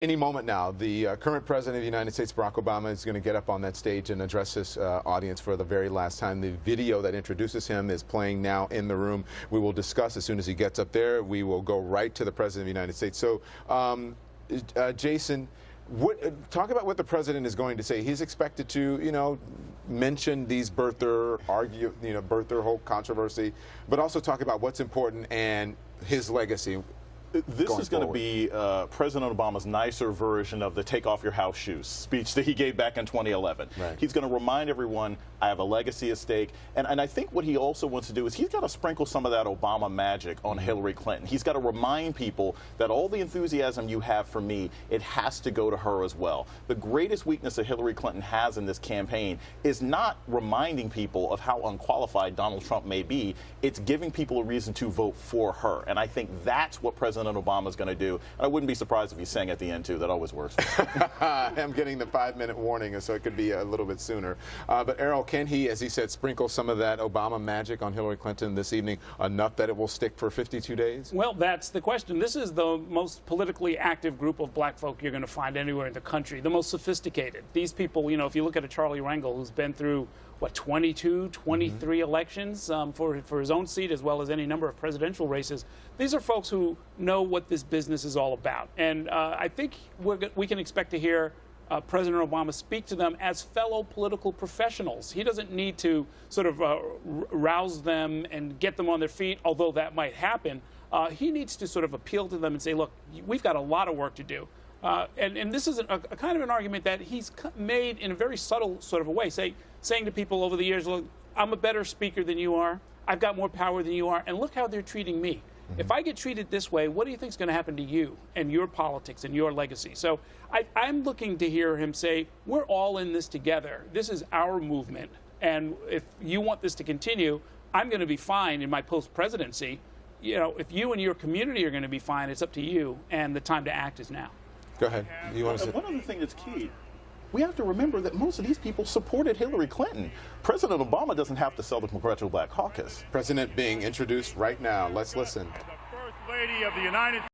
Any moment now, the current president of the United States, Barack Obama, is going to get up on that stage and address his audience for the very last time. The video that introduces him is playing now in the room. We will discuss as soon as he gets up there. We will go right to the president of the United States. So, Jason, talk about what the president is going to say. He's expected to, mention these birther whole controversy, but also talk about what's important and his legacy. This is going to be President Obama's nicer version of the take off your house shoes speech that he gave back in 2011. Right. He's going to remind everyone, I have a legacy at stake. And I think what he also wants to do is he's got to sprinkle some of that Obama magic on Hillary Clinton. He's got to remind people that all the enthusiasm you have for me, it has to go to her as well. The greatest weakness that Hillary Clinton has in this campaign is not reminding people of how unqualified Donald Trump may be. It's giving people a reason to vote for her. And I think that's what President Obama's going to do. And I wouldn't be surprised if he sang at the end, too. That always works. I'm getting the 5-minute warning, so it could be a little bit sooner. But Errol, can he, as he said, sprinkle some of that Obama magic on Hillary Clinton this evening, enough that it will stick for 52 days? Well, that's the question. This is the most politically active group of black folk you're going to find anywhere in the country, the most sophisticated. These people, if you look at a Charlie Rangel, who's been through, 22, 23 elections for his own seat, as well as any number of presidential races. These are folks who know what this business is all about. And I think we can expect to hear President Obama speak to them as fellow political professionals. He doesn't need to sort of rouse them and get them on their feet, although that might happen. He needs to sort of appeal to them and say, look, we've got a lot of work to do. And this is a kind of an argument that he's made in a very subtle sort of a way, saying to people over the years, look, I'm a better speaker than you are. I've got more power than you are. And look how they're treating me. Mm-hmm. If I get treated this way, what do you think is going to happen to you and your politics and your legacy? So I'm looking to hear him say, we're all in this together. This is our movement. And if you want this to continue, I'm going to be fine in my post-presidency. If you and your community are going to be fine, it's up to you. And the time to act is now. Go ahead. You want to say? One other thing that's key, we have to remember that most of these people supported Hillary Clinton. President Obama doesn't have to sell the Congressional Black Caucus. President being introduced right now. Let's listen. The First Lady of the United States.